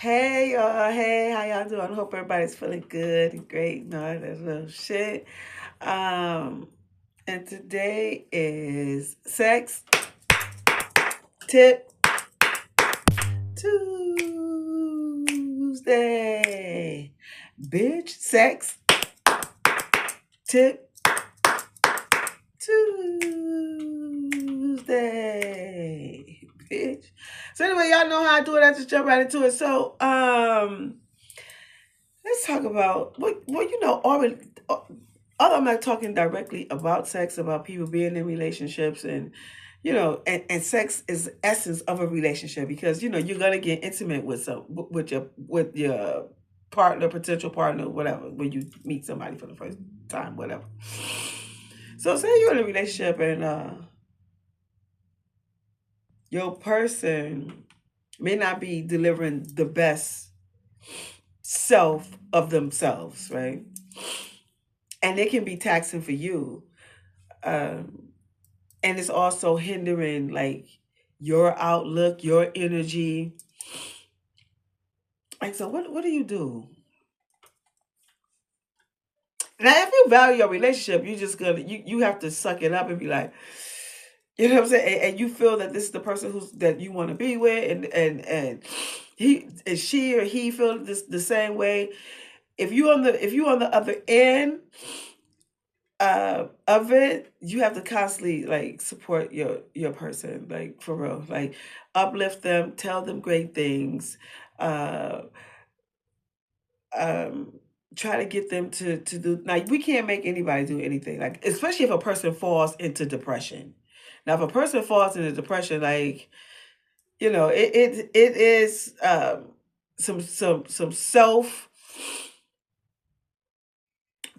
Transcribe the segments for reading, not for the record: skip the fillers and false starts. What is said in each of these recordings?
Hey y'all, hey, how y'all doing? I hope everybody's feeling good and great and all that little shit. Um, and today is Sex Tip Tuesday. Bitch, Sex Tip Tuesday. Bitch. So anyway, y'all know how I do it. I just jump right into it. Let's talk about already. Although I'm not talking directly about sex, about people being in relationships, and and sex is the essence of a relationship because you're gonna get intimate with your partner, potential partner, whatever, when you meet somebody for the first time, whatever. So say you're in a relationship and your person may not be delivering the best self of themselves, right? And it can be taxing for you. Um, and it's also hindering like your outlook, your energy. Like, so what do you do? Now, if you value your relationship, you just gonna you have to suck it up and be like, you know what I'm saying, and you feel that this is the person who's that you want to be with, and he is she or he feel this the same way. If you on the other end of it, you have to constantly like support your person, like for real, like uplift them, tell them great things, uh um try to get them to do. Like, we can't make anybody do anything, like especially if a person falls into depression. Now if a person falls into depression, like, it is some self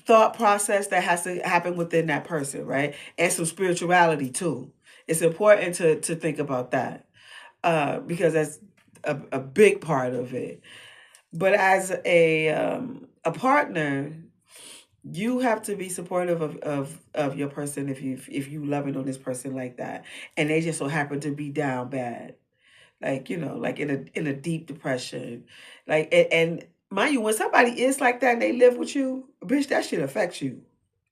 thought process that has to happen within that person, right? And some spirituality too. It's important to think about that, because that's a big part of it. But as a partner, you have to be supportive of your person if you loving on this person like that, and they just so happen to be down bad, like like in a deep depression, like, and mind you, when somebody is like that and they live with you, bitch, that shit affects you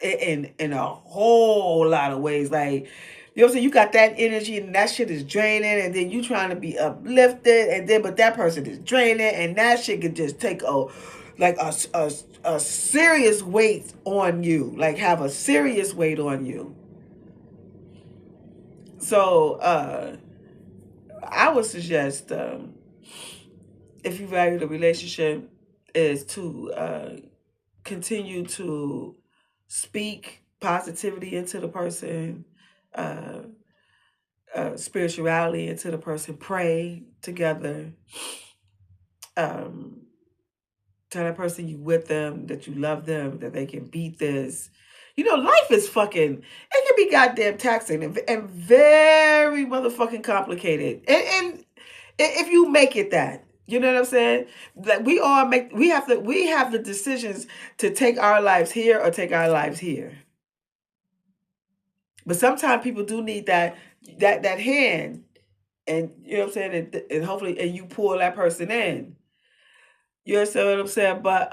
in a whole lot of ways. Like, you know what I'm saying, you got that energy and that shit is draining, and then you trying to be uplifted, and then but that person is draining, and that shit could just take a serious weight on you, like have a serious weight on you. So I would suggest, if you value the relationship, is to continue to speak positivity into the person, uh, spirituality into the person, pray together, um, tell that person you with them, that you love them, that they can beat this. Life is fucking, it can be goddamn taxing and very motherfucking complicated. And if you make it that, you know what I'm saying? That we have the decisions to take our lives here or take our lives here. But sometimes people do need that hand, and you know what I'm saying, and hopefully, and you pull that person in. You understand what I'm saying? But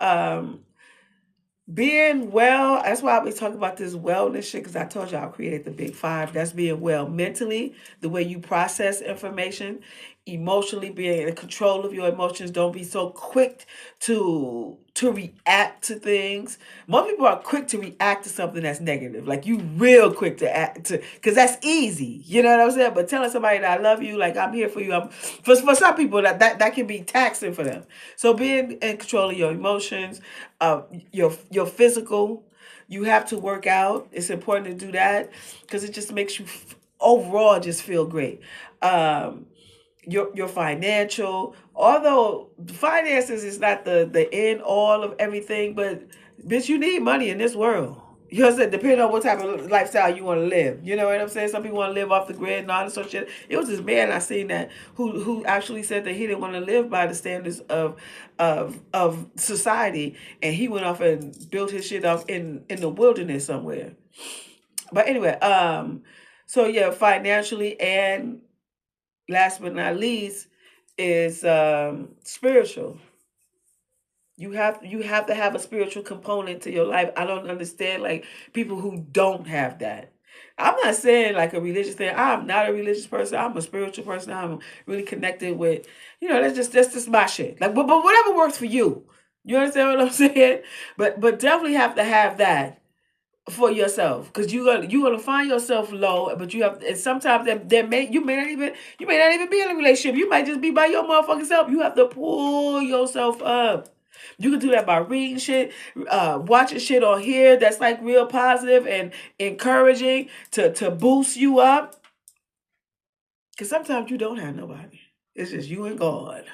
being well, that's why we talk about this wellness shit, because I told you I created the big five. That's being well mentally, the way you process information, emotionally, being in control of your emotions. Don't be so quick to react to things. Most people are quick to react to something that's negative. Like, you real quick to act to, because that's easy. You know what I'm saying? But telling somebody that I love you, like I'm here for you, for some people that can be taxing for them. So being in control of your emotions, uh, your physical, you have to work out. It's important to do that because it just makes you overall just feel great. Um, your financial, although finances is not the end all of everything, but bitch, you need money in this world. You know what I'm saying? Depending on what type of lifestyle you want to live. You know what I'm saying? Some people want to live off the grid and all this sort of shit. It was this man I seen that who actually said that he didn't want to live by the standards of society, and he went off and built his shit off in the wilderness somewhere. But anyway, so yeah, financially, and last but not least, is spiritual. You have to have a spiritual component to your life. I don't understand like people who don't have that. I'm not saying like a religious thing. I'm not a religious person. I'm a spiritual person. I'm really connected with, that's just my shit. Like, but whatever works for you. You understand what I'm saying? But definitely have to have that for yourself, because you're gonna find yourself low, but you have, and sometimes you may not even be in a relationship. You might just be by your motherfucking self. You have to pull yourself up. You can do that by reading shit, watching shit on here that's like real positive and encouraging to boost you up. Because sometimes you don't have nobody. It's just you and God.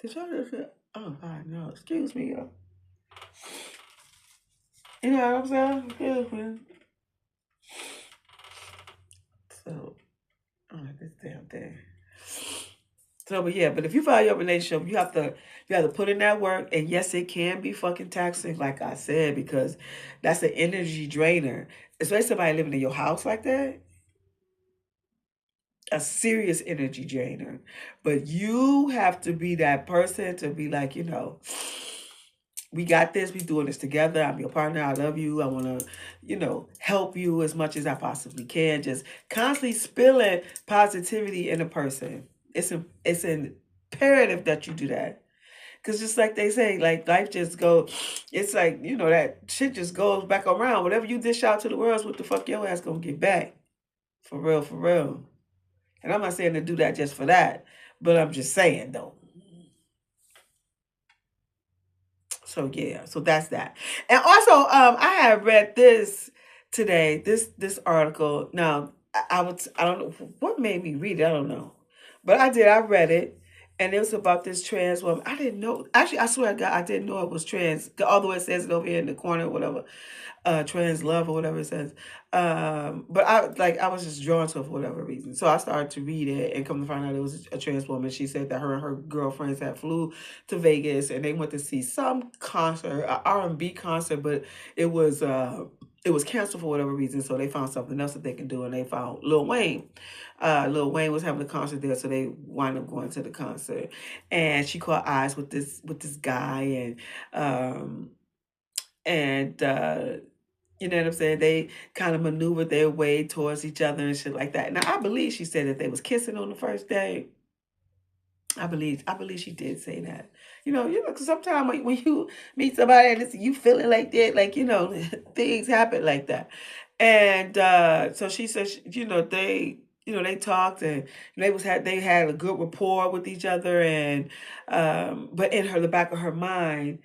Did y'all just say, oh God, no, excuse me, yo. You know what I'm saying? Excuse me. So, this damn thing. So, but yeah, but if you find your relationship, you have to put in that work, and yes, it can be fucking taxing, like I said, because that's an energy drainer. Especially somebody living in your house like that, a serious energy drainer. But you have to be that person to be like, we got this. We doing this together. I'm your partner. I love you. I want to, help you as much as I possibly can. Just constantly spilling positivity in a person. It's imperative that you do that. Cause just like they say, like life just go, it's like, that shit just goes back around. Whatever you dish out to the world is what the fuck your ass gonna get back. For real, for real. And I'm not saying to do that just for that, but I'm just saying though. So yeah, so that's that. And also, I have read this today. This article. Now, I don't know what made me read it. I don't know, but I did. I read it, and it was about this trans woman. I didn't know. Actually, I swear to God, I didn't know it was trans. Although it says it over here in the corner, or whatever, trans love or whatever it says. But I was just drawn to it for whatever reason. So I started to read it and come to find out it was a trans woman. She said that her and her girlfriends had flew to Vegas and they went to see some concert, an R&B concert, but it was it was canceled for whatever reason. So they found something else that they can do, and they found Lil Wayne. Lil Wayne was having a concert there, so they wound up going to the concert. And she caught eyes with this guy, and you know what I'm saying? They kind of maneuvered their way towards each other and shit like that. Now I believe she said that they was kissing on the first day. I believe she did say that. Because sometimes when you meet somebody and you feeling like that, like things happen like that. And so she said, they talked, and they had a good rapport with each other, and but in the back of her mind,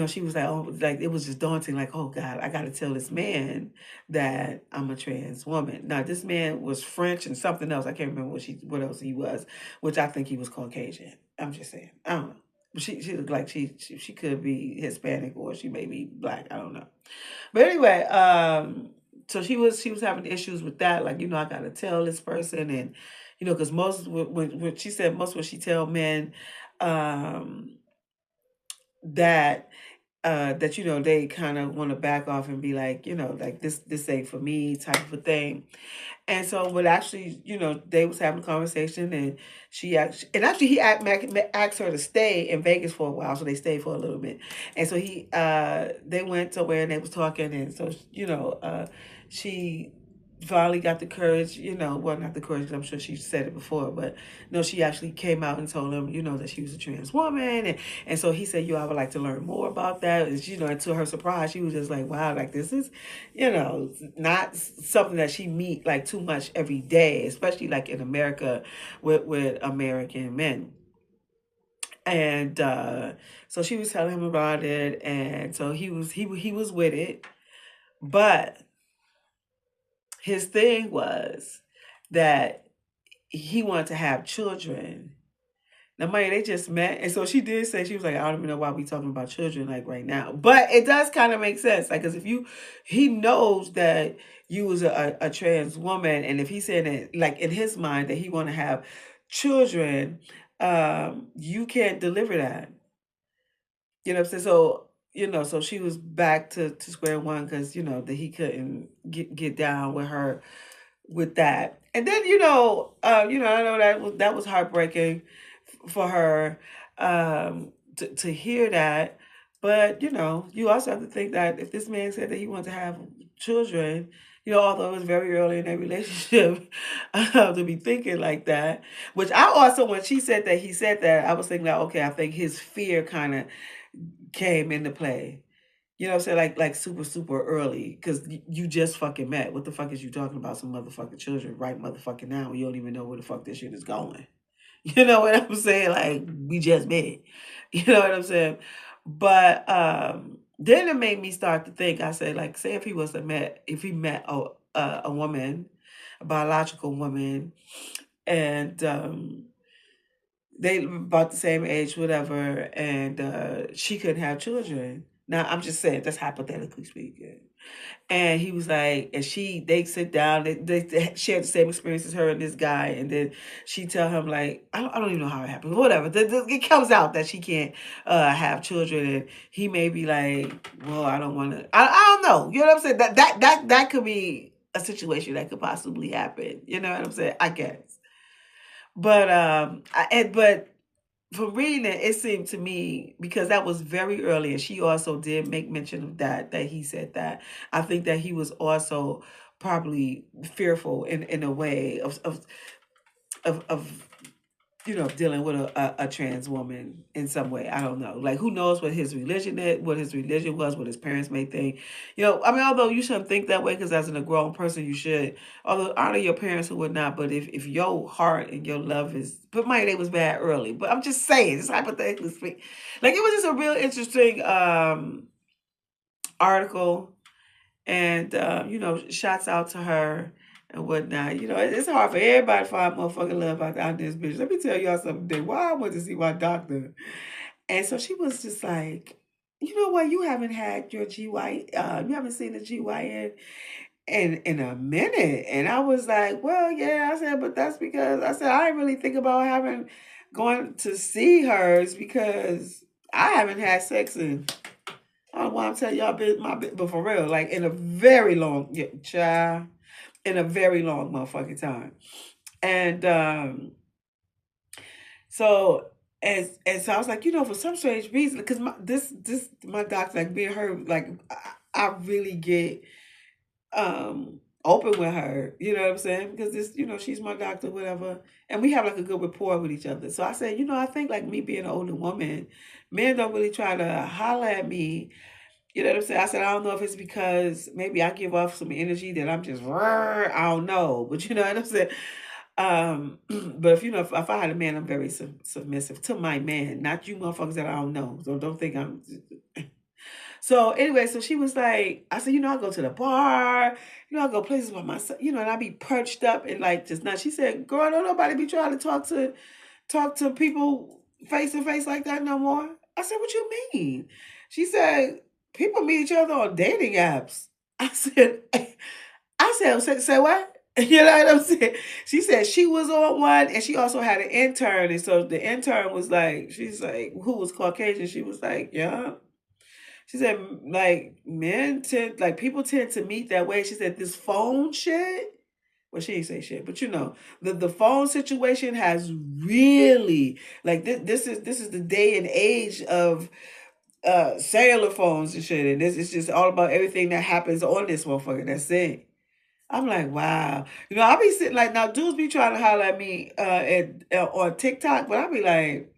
she was like, oh, like it was just daunting, like, oh God, I got to tell this man that I'm a trans woman. Now this man was French and something else. I can't remember what else he was, which I think he was Caucasian. I'm just saying. I don't know. But she looked like she could be Hispanic, or she may be black. I don't know. But anyway, so she was having issues with that. Like, I gotta tell this person, and because most when she said most when she tell men, um, that they kind of want to back off and be like, like this ain't for me type of a thing. And so, but actually, they was having a conversation, and he asked her to stay in Vegas for a while, so they stayed for a little bit. And so they went somewhere and they was talking, and so, she finally got the courage, well, not the courage, 'cause I'm sure she said it before, but no, she actually came out and told him, that she was a trans woman. And so he said, I would like to learn more about that. And to her surprise, she was just like, wow, like this is, not something that she meet like too much every day, especially like in America with American men. And so she was telling him about it, and so he was with it. But his thing was that he wanted to have children. Now, Maya, they just met, and so she did say, she was like, I don't even know why we talking about children like right now, but it does kind of make sense, like, because he knows that you was a trans woman, and if he's saying that, like in his mind, that he want to have children, you can't deliver that. You know what I'm saying? So, so she was back to square one, because that he couldn't get down with her with that. And then I know that was heartbreaking for her to hear that. But you also have to think that if this man said that he wanted to have children, although it was very early in their relationship, to be thinking like that. Which I also, when she said that he said that, I was thinking like, okay, I think his fear kind of came into play. You know what I'm saying? Like super, super early. Because you just fucking met. What the fuck is you talking about? Some motherfucking children right motherfucking now. You don't even know where the fuck this shit is going. You know what I'm saying? Like, we just met. You know what I'm saying? But then it made me start to think. I said, like, say if he met a woman, a biological woman, and they about the same age, whatever, and she couldn't have children. Now, I'm just saying, that's hypothetically speaking. And he was like, and they sit down, they share the same experience as her and this guy, and then she tell him like, I don't even know how it happened, whatever. It comes out that she can't have children, and he may be like, well, I don't want to. I don't know. You know what I'm saying? That could be a situation that could possibly happen. You know what I'm saying? I guess. But but from reading it, it seemed to me, because that was very early, and she also did make mention of that he said that. I think that he was also probably fearful in a way of dealing with a trans woman in some way. I don't know. Like, who knows what his religion is, what his religion was, what his parents may think. I mean, although you shouldn't think that way, because as a grown person, you should. Although honor your parents who would not, but if your heart and your love is, but maybe they was bad early. But I'm just saying, just hypothetically speaking, like, it was just a real interesting article, and shouts out to her and whatnot. It's hard for everybody to find motherfucking love out this bitch. Let me tell y'all something today. Why I went to see my doctor, and so she was just like, you know what, you haven't had your GY, you haven't seen the GYN in a minute. And I was like, well, yeah. I said, but that's because I said I didn't really think about having going to see hers, because I haven't had sex in, I don't want to tell y'all but for real, like, in a very long, yeah, child, in a very long motherfucking time. And so so I was like, for some strange reason, because my doctor, like, being her, like, I really get open with her, you know what I'm saying? Because she's my doctor, whatever. And we have like a good rapport with each other. So I said, I think, like, me being an older woman, men don't really try to holler at me. You know what I'm saying? I said, I don't know if it's because maybe I give off some energy that I'm just, I don't know. But you know what I'm saying? But if I had a man, I'm very submissive to my man, not you motherfuckers that I don't know. So don't think I'm. So anyway, so she was like, I said, I go to the bar, I go places by myself, and I be perched up and like just not. She said, girl, don't nobody be trying to talk to people face to face like that no more. I said, what you mean? She said, people meet each other on dating apps. I said, say what? You know what I'm saying? She said she was on one, and she also had an intern. And so the intern was like, she's like, who was Caucasian? She was like, yeah. She said, like, people tend to meet that way. She said, this phone shit, well, she didn't say shit, but the phone situation has really, like, this is the day and age of cellular phones and shit, and this is just all about everything that happens on this motherfucker. That's it. I'm like, wow. I be sitting like, now dudes be trying to holler at me on TikTok, but I be like,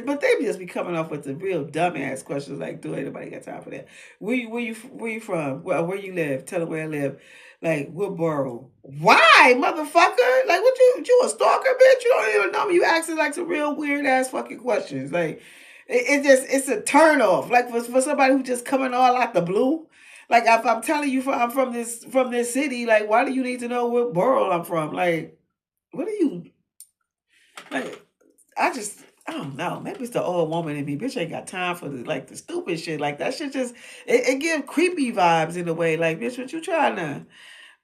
but they just be coming off with the real dumbass questions like, do anybody got time for that? Where you from? Where you live? Tell them where I live. Like, what borough? Why, motherfucker? Like, what you a stalker, bitch? You don't even know me. You asking like some real weird ass fucking questions. Like, it's a turn off. Like, for somebody who just coming all out the blue. Like, if I'm telling you I'm from this city, like, why do you need to know what borough I'm from? Like, what are you like? I don't know. Maybe it's the old woman in me. Bitch ain't got time for the stupid shit. Like, that shit just it give creepy vibes in a way. Like, bitch, what you trying to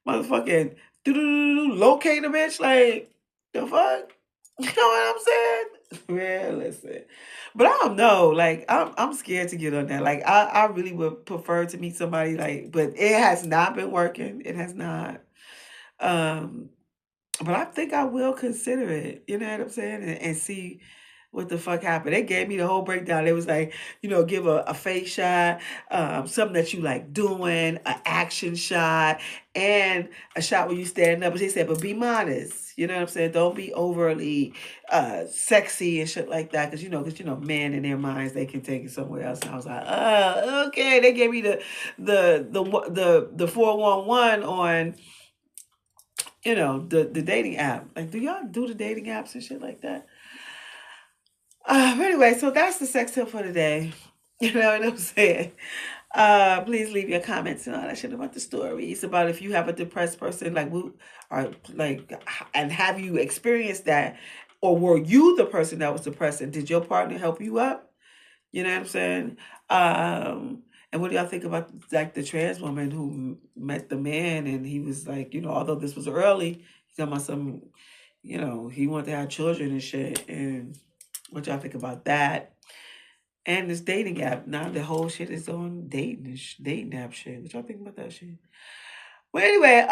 motherfucking locate a bitch? Like, the fuck? You know what I'm saying? Man, listen. But I don't know. Like, I'm scared to get on that. Like, I really would prefer to meet somebody, like, but it has not been working. It has not. Um, but I think I will consider it. You know what I'm saying? And see. what the fuck happened. They gave me the whole breakdown. It was like, give a face shot, something that you like doing, an action shot, and a shot where you stand up. But they said, but be modest. You know what I'm saying? Don't be overly sexy and shit like that. Because men in their minds, they can take it somewhere else. And I was like, okay. They gave me the 411 on, the dating app. Like, do y'all do the dating apps and shit like that? Anyway, so that's the sex tip for today. You know what I'm saying? Please leave your comments and all that shit about the stories, about if you have a depressed person, and have you experienced that, or were you the person that was depressed, and did your partner help you up? You know what I'm saying? And what do y'all think about like the trans woman who met the man, and he was like, although this was early, he's talking about some, he wanted to have children and shit. And what y'all think about that? And this dating app, now the whole shit is on dating app shit. What y'all think about that shit? Well, anyway,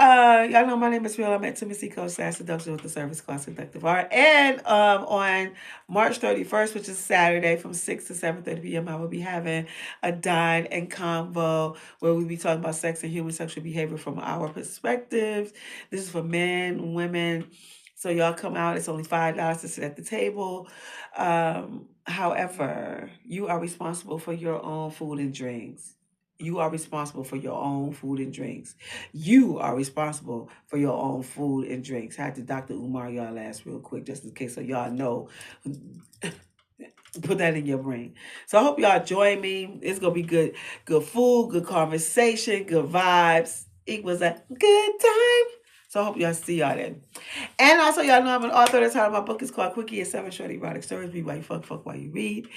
y'all know my name is Rill. I'm at Timothy Coach Seduction with the Service Class Seductive Art. And on March 31st, which is Saturday from 6 to 7:30 p.m., I will be having a Dine and Convo where we'll be talking about sex and human sexual behavior from our perspectives. This is for men, women. So y'all come out. It's only $5 to sit at the table. However, you are responsible for your own food and drinks. You are responsible for your own food and drinks. You are responsible for your own food and drinks. I had to Dr. Umar y'all last real quick, just in case so y'all know. Put that in your brain. So I hope y'all join me. It's gonna be good food, good conversation, good vibes. It was a good time. So I hope y'all see y'all then. And also, y'all know I'm an author. That's how my book is called Quickie. It's 7 short erotic stories. Read while you fuck while you read.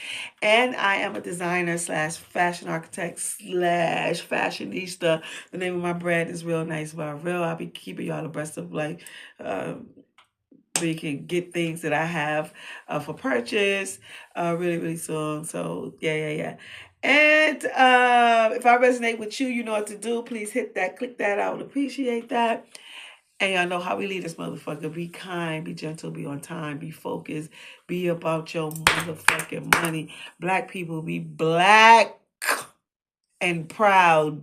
And I am a designer / fashion architect / fashionista. The name of my brand is Real Nice by Rill. I'll be keeping y'all abreast of where you can get things that I have for purchase really, really soon. So yeah. And if I resonate with you, you know what to do. Please hit that, click that. I would appreciate that. And y'all know how we lead this motherfucker. Be kind, be gentle, be on time, be focused, be about your motherfucking money. Black people, be black and proud.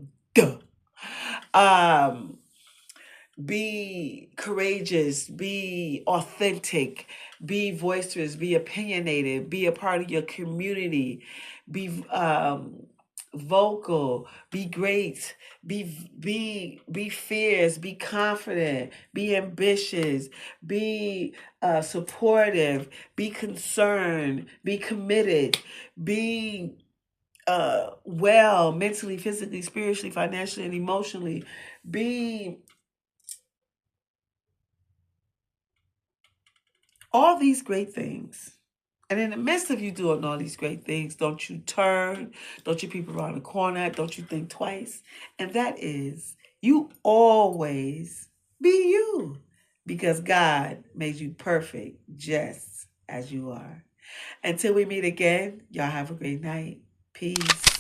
Be courageous, be authentic, be boisterous, be opinionated, be a part of your community, be vocal, be great, be fierce, be confident, be ambitious, be supportive, be concerned, be committed, be well mentally, physically, spiritually, financially, and emotionally. Be all these great things. And in the midst of you doing all these great things, don't you turn, don't you peep around the corner, don't you think twice. And that is, you always be you, because God made you perfect just as you are. Until we meet again, y'all have a great night. Peace.